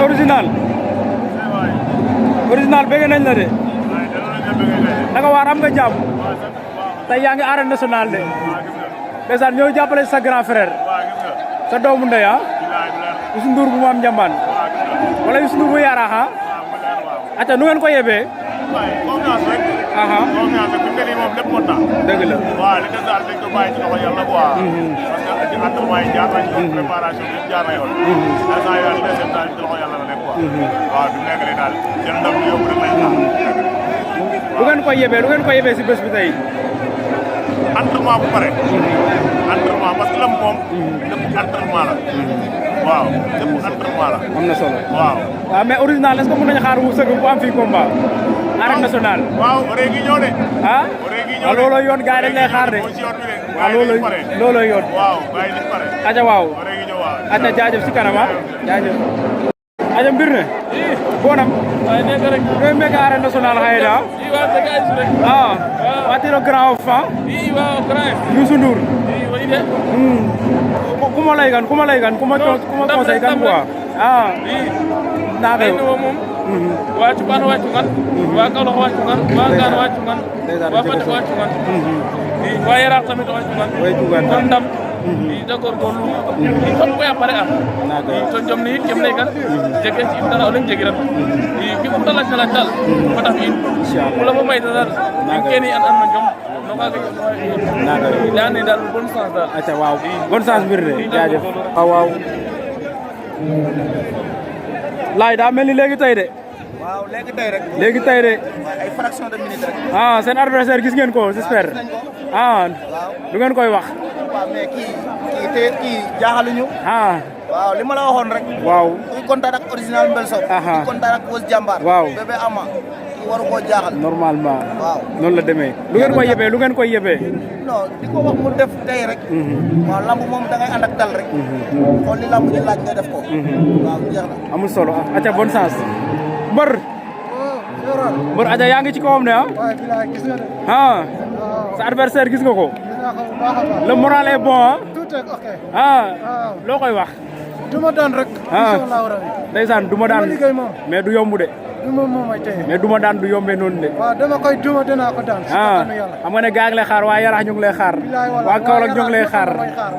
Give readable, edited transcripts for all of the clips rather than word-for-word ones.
original original bëgg nañ la de naka waar am nga jàmm tey yaa ngi arène nationale de ndeysaan ñoo jàppale sa grand frère sa doomu ndey ah Youssou Ndour bu maam njambaan wala Youssou Ndour bu Yaraax ah ata nu ngeen ko yebee confiance rek confiance rek ni moom lépp moo tax dëgg la waaw li des daal dañ ko bàyyi ci loxo yàlla quoi parce que ci entraînement yi jaar nañ yoon préparation bi jaar na yoon instant yi daal li des daal ci loxo yàlla la nekk quoi waaw du nekk li daal jël ndam bi yóbbu rek lañ tax lu ngeen koy yebee si bés bi tey entraînement bu pare entraînement parce que lam moom lépp entraînement la waaw lépp entraînement la am na solo waaw waaw mais original est-ce que mën nañu xaar wu sëgg bu am fii combat arène nationale waaw ore gi ñëw de ah waaw looloo yoon gars yi dañ lay xaar de waaw looloo yoon waaw gars yi dañ pare aja waaw ore gi ñëw waaw aja jaajëf si kanam ah jaajëf aja mbir ne bonam ɗo meke arène nationale xayda watiro grand of fa Youssou Ndour kuma lay gan kuma conseil kan quoi naga yo waccu ngan wa Kaolack waccu ngan wa Gane waccu ngan wa Fatick waccu ngan wa Yaraax tamit waccu ngan kon ndam i da góorgóorlu i fop koy a pare a to jom ne yit kem ley kan jege ci im dara o leŋ jegiran i ke bug ta laaj na laaj daal fata fi'in ku la fo mayta daal in kene i an no jom no kaga leya ne daal bonne chance daal aca waaw bonne chance mbir ne jaajëf waaw laay daa mel ni léegi tey de waaw léegi tey de ay fraction de minute rek seen adversaire gis ngeen ko j'espère du ngeen koy wax waaw mais kii jaaxaluñu waaw li ma la waxoon rek waaw kuy contact ak original Mbel Sow kuy contact ak Wos Jàmbaar waaw bébé ama kii waru koo jaaxal normalement waaw noonu la demee lu ngeen koy yebee non di ko wax mu def tey rek waaw lamb moom da ngay ànd ak dal rek xool li lamb di laaj nga def ko waaw jeex na amul solo aca bonne chance mbër aja yaa ngi ci kawam ne sa adversaire gis nga ko le moral est bon loo koy wax duma daan rek ndeysaan duma daan mais du yomb de duma moom ay tey mais duma daan du yombee noonu de waaw dama koy duma dinaa ko daan xam nga ne gaa ngi lay xaar waa Yaraax ñu ngi lay xaar waa Kaolack ñu ngi lay xaar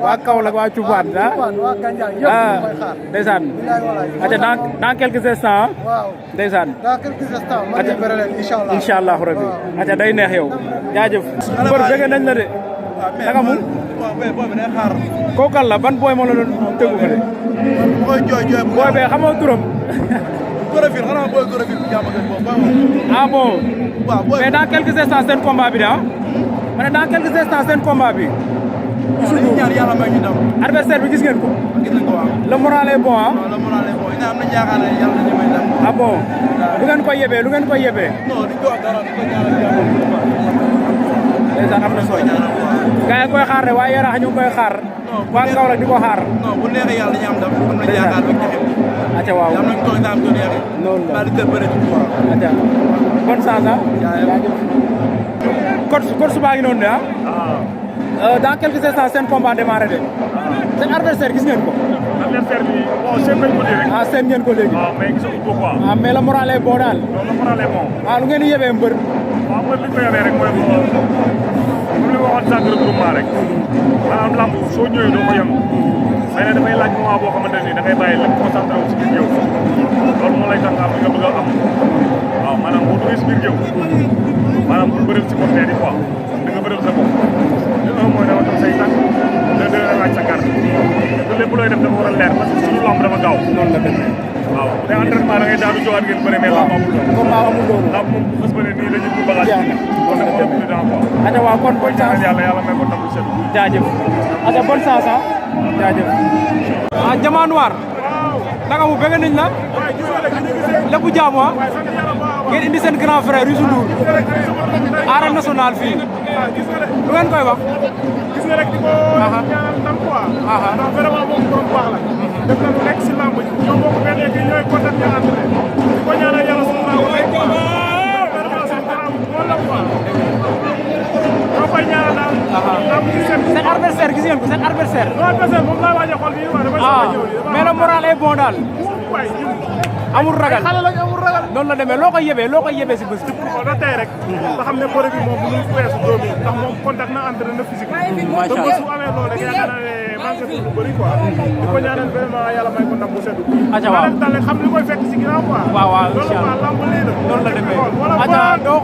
waa Kaolack waa Cubaan waa Gandiaye yëpp koy xaar ndeysaan aca dans quelques instants waaw ndeysaan dans quelques instants ma ñu bëre leen inshallah rabbi aca day neex yow jaajëf mbër bëgg nañ la de naka mu kooku kan la ban booy moo la doon tegu ko de booy bee xamoo turam Gorofil xanaa booy Gorofil bu jàmm ak ah bon mais dans quelques instants seen combat bi ma ne dans quelques instants seen combat bi ñaan yàlla may ñu ndam adversaire bi gis ngeen ko gis nañ ko waaw le moral est bon le moral est bon ina am nañ yaakaar ne yàlla ñu may ndam ah bon lu ngeen koy yebee non di ko dara di ko ñaanal jàmm ndeysaan am na solo gars yi koy xaar de waa Yaraax ñu ngi koy xaar waa Kaolack di ko xaar non bu neexee yàlla dañu am ndam am nañ yaakaar rek jaxé aca waaw am nañ toog daam doon yaakaar noonu la di teel bëre ci quoi aca bonne chance coach baa ngi noonu de dans quelques instants seen combat démarré de seen adversaire gis ngeen ko adversaire bi bon seen nañ ko léegi seen ngeen ko léegi mais gisaguñ ko quoi mais le moral est bon daal non le moral est bon lu ngeen di yebee mbër waaw mbër li ñu ko yebee rek mooy comme li waxoon sànq regroupement rek maanaam lamb soo ñëwee doo ko yem mais nag dafay laaj moment boo xamante ne da ngay bàyyi lépp concentré wu si biir géew loolu moo lay tax nga am li nga bëgg a am waaw maanaam boo duggee si biir géew maanaam bu bëreel si porteur yi quoi da nga bëreel sa bopp li un mooy dama tam say tànk de deux laaj sa carte te lépp looy def dafa war a leer parce que suñu lamb dafa gaaw noonu la demee waaw te entraînement da ngay daanu jowaat ngeen bëri mais lamb amul loolu combat amul loolu lamb moom bu fas ba ne nii dañuy ko bagage kon nag moo ëpp temps quoi aca waaw kon bonne chance yàlla may ko tabu set jaajëf aca bonne chance jaajëf Diamant Noir naka mu bëgg nañ la lépp jaamu ngeen indi seen grand frère Youssou Ndour arène nationale fii lu ngeen koy wax gis nga rek di ko ñaanal ndam quoi ndax vraiment moom borom baax la def na lu nekk si lamb ji ñoom boo ko benn kii ñooy kontaan ñaan entraîné di ko ñaanal yàlla suñu laa wala quoi la quoi ñoo koy ñaanal daal ndam ci seen adversaire gis ngeen ko seen adversaire adversaire moom laa waaj a xool bi waaw dama ñëw mais le moral est bon daal waay amul ragal xale lañ amul ragal noonu la demee loo koy yebee si bés bi ko da tey rek nga xam ne bëre bi moom mënul weesu doomi ndax moom contact na entraîné na physique macha Allah su amee loolu rek yaakaar naa ne manqué lu bëri quoi di ko ñaanal vraiment yàlla may ko ndam bu seddu aca waaw dal xam li koy fekk si ginnaaw quoi waaw loolu quoi lamb lii la noonu la demee aca doo